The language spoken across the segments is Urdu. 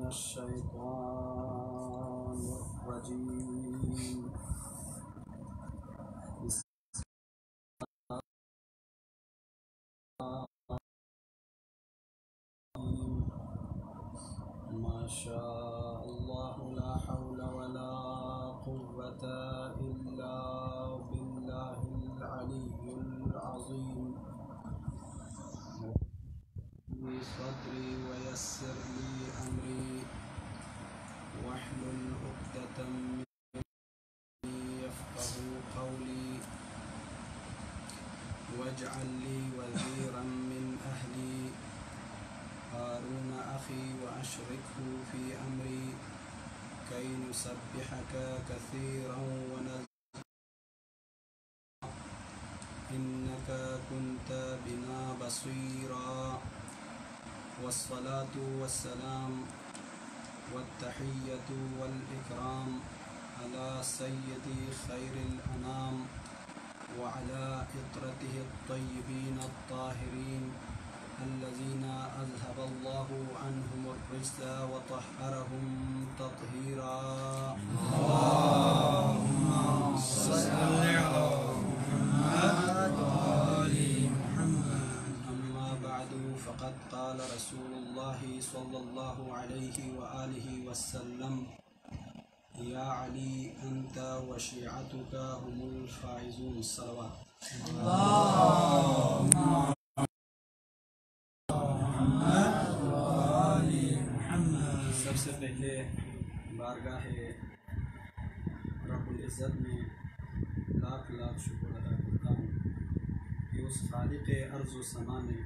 الشيطان الرجيم. ما شاء الله لا حول ولا قوة إلا بالله العلي العظيم. صدري ويسر لي أمري واحلل عقدة من يفقه قولي واجعل لي وزيرا من أهلي هارون أخي وأشركه في أمري كي نسبحك كثيرا إنك كنت بنا بصيرا. والصلاة والسلام والتحية والإكرام على سيدي خير الأنام وعلى إطرته الطيبين الطاهرين الذين أذهب الله عنهم الرجس وطهرهم تطهيرا. اللهم صل على محمد وآل محمد. أما بعد فقد قال رسول الله صلى الله عليه وآله وسلم يا علي أنت وشيعتك هم الفائزون. الصلوات. اللهم سب سے پہلے بارگاہ رب العزت میں لاکھ لاکھ شکر ادا کرتا ہوں کہ اس خالق ارض و سما نے،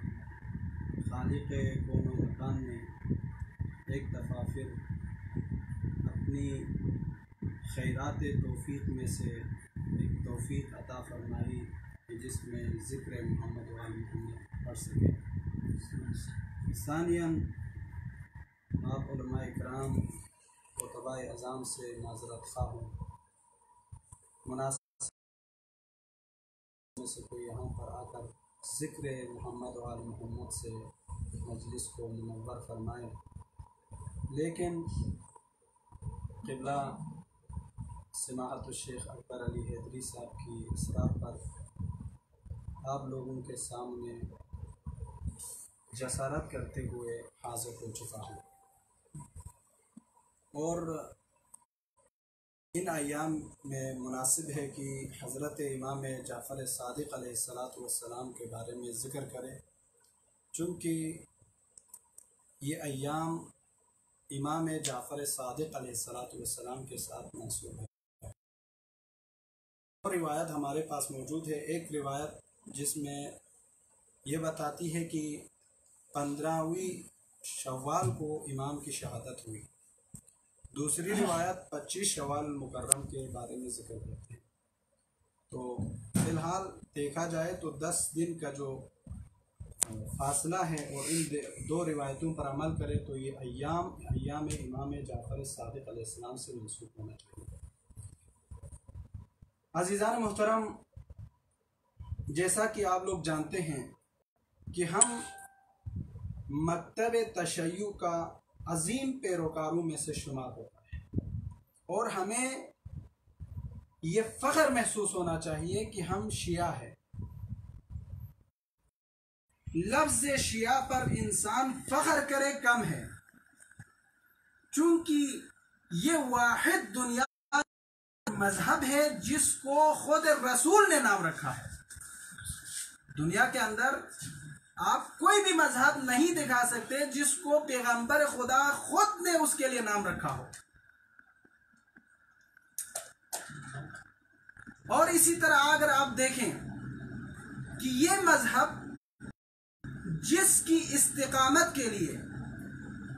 خالق کون و مکان نے ایک دفعہ پھر اپنی خیرات توفیق میں سے ایک توفیق عطا فرمائی کہ جس میں ذکر محمد و آل محمد پڑھ سکے. ثانیاً آپ علماء اکرام و طباء اعظام سے معذرت خواہ ہوں، مناسب میں سے کوئی یہاں پر آ کر ذکر محمد و آل محمد سے مجلس کو منور فرمائے، لیکن قبلہ سماحت الشیخ اکبر علی حیدری صاحب کی اصرار پر آپ لوگوں کے سامنے جسارت کرتے ہوئے حاضر ہو چکا ہوں. اور ان ایام میں مناسب ہے کہ حضرت امام جعفر صادق علیہ السلام کے بارے میں ذکر کریں، چونکہ یہ ایام امام جعفر صادق علیہ السلام کے ساتھ منسوب ہے. اور روایت ہمارے پاس موجود ہے. ایک روایت جس میں یہ بتاتی ہے کہ 15ویں شوال کو امام کی شہادت ہوئی. دوسری روایت 25 شوال مکرم کے بارے میں ذکر کرتے ہیں. تو فی الحال دیکھا جائے تو 10 دن کا جو فاصلہ ہے اور ان دو روایتوں پر عمل کرے تو یہ ایام امام جعفر صادق علیہ السلام سے منسوب ہونا چاہیے. عزیزان محترم، جیسا کہ آپ لوگ جانتے ہیں کہ ہم مکتب تشیع کا عظیم پیروکاروں میں سے شمار ہوتا ہے، اور ہمیں یہ فخر محسوس ہونا چاہیے کہ ہم شیعہ ہیں. لفظ شیعہ پر انسان فخر کرے کم ہے، چونکہ یہ واحد دنیا مذہب ہے جس کو خود رسول نے نام رکھا ہے. دنیا کے اندر آپ کوئی بھی مذہب نہیں دکھا سکتے جس کو پیغمبر خدا خود نے اس کے لیے نام رکھا ہو. اور اسی طرح اگر آپ دیکھیں کہ یہ مذہب جس کی استقامت کے لیے،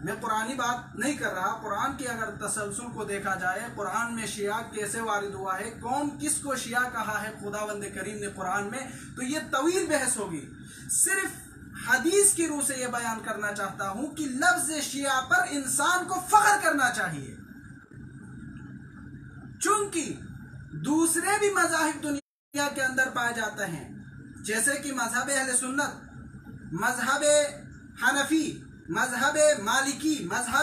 میں قرآنی بات نہیں کر رہا، قرآن کے اگر تسلسل کو دیکھا جائے، قرآن میں شیعہ کیسے وارد ہوا ہے، کون کس کو شیعہ کہا ہے خداوند کریم نے قرآن میں، تو یہ طویل بحث ہوگی. صرف حدیث کی روح سے یہ بیان کرنا چاہتا ہوں کہ لفظ شیعہ پر انسان کو فخر کرنا چاہیے، چونکہ دوسرے بھی مذاہب دنیا کے اندر پائے جاتے ہیں، جیسے کہ مذہب اہل سنت، مذہب حنفی، مذہب مالکی، مذہب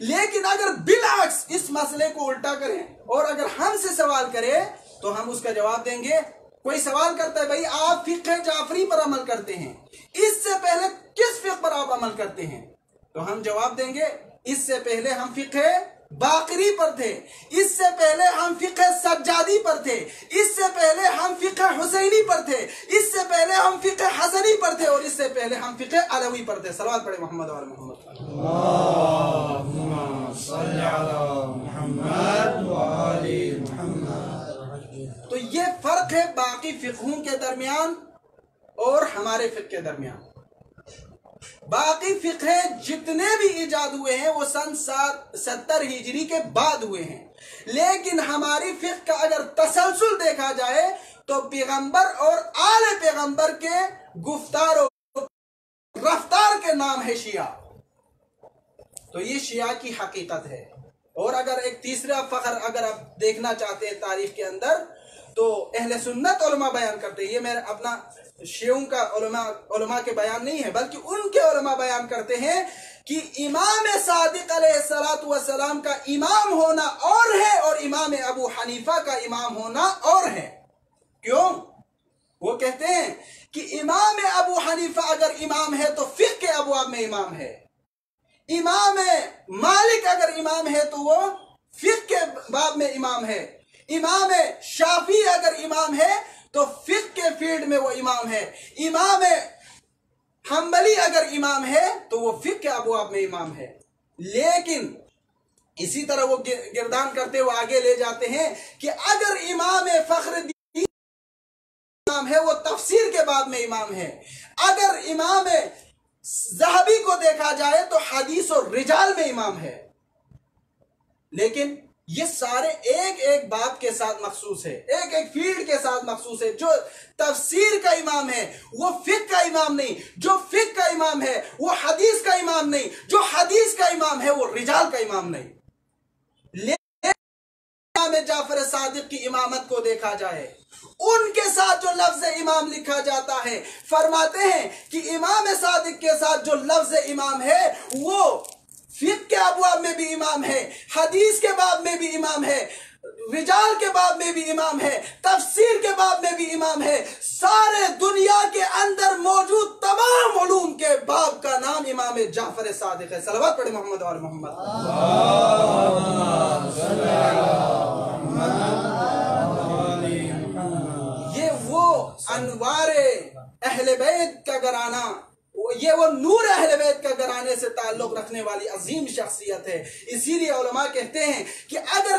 لیکن اگر بالعکس اس مسئلے کو الٹا کریں اور اگر ہم سے سوال کرے تو ہم اس کا جواب دیں گے. کوئی سوال کرتا ہے بھائی آپ فقہ جعفری پر عمل کرتے ہیں، اس سے پہلے کس فقہ پر آپ عمل کرتے ہیں؟ تو ہم جواب دیں گے اس سے پہلے ہم فقہ باقری پر تھے، اس سے پہلے ہم فقہ سجادی پر تھے، اس سے پہلے ہم فقہ حسینی پر تھے، اس سے پہلے ہم فقہ حسنی پر تھے، اور اس سے پہلے ہم فقہ علوی پر تھے. صلوات پڑھے محمد اور محمد. اللہم صلی علی محمد و آل محمد. تو یہ فرق ہے باقی فقہوں کے درمیان اور ہمارے فقہ کے درمیان. باقی فقہ جتنے بھی ایجاد ہوئے ہیں وہ سن 70 ہجری کے بعد ہوئے ہیں، لیکن ہماری فقہ کا اگر تسلسل دیکھا جائے تو پیغمبر اور آل پیغمبر کے گفتار و رفتار کے نام ہے شیعہ. تو یہ شیعہ کی حقیقت ہے. اور اگر ایک تیسرا فخر اگر آپ دیکھنا چاہتے ہیں تاریخ کے اندر تو اہل سنت علماء بیان کرتے ہیں، یہ میرا اپنا شیعوں کا علماء کے بیان نہیں ہے بلکہ ان کے علماء بیان کرتے ہیں کہ امام صادق علیہ السلام کا امام ہونا اور ہے اور امام ابو حنیفہ کا امام ہونا اور ہے. کیوں؟ وہ کہتے ہیں کہ امام ابو حنیفہ اگر امام ہے تو فقہ کے ابواب میں امام ہے، امام مالک اگر امام ہے تو وہ فقہ کے باب میں امام ہے، امام شافعی اگر امام ہے تو فقہ کے فیلڈ میں وہ امام ہے، امام حنبلی اگر امام ہے تو وہ فقہ کے ابواب میں امام ہے. لیکن اسی طرح وہ گردان کرتے ہوئے آگے لے جاتے ہیں کہ اگر امام فخر الدین امام ہے وہ تفسیر کے باب میں امام ہے، اگر امام ذہبی کو دیکھا جائے تو حدیث اور رجال میں امام ہے. لیکن یہ سارے ایک ایک باب کے ساتھ مخصوص ہے، ایک ایک فیلڈ کے ساتھ مخصوص ہے. جو تفسیر کا امام ہے وہ فقہ کا امام نہیں، جو فقہ کا امام ہے وہ حدیث کا امام نہیں، جو حدیث کا امام ہے وہ رجال کا امام نہیں. لیکن امام جعفر صادق کی امامت کو دیکھا جائے، ان کے ساتھ جو لفظ امام لکھا جاتا ہے، فرماتے ہیں کہ امام صادق کے ساتھ جو لفظ امام ہے وہ فقہ کے ابواب میں بھی امام ہے، حدیث کے باب میں بھی امام ہے، رجال کے باب میں بھی امام ہے، تفسیر کے باب میں بھی امام ہے. سارے دنیا کے اندر موجود تمام علوم کے باب کا نام امام جعفر صادق ہے. صلوات پڑھے محمد اور محمد. یہ وہ انوار اہل بیت کا گھرانہ، یہ وہ نور اہل بیت کا گھرانے سے تعلق رکھنے والی عظیم شخصیت ہے. اسی لیے علماء کہتے ہیں کہ اگر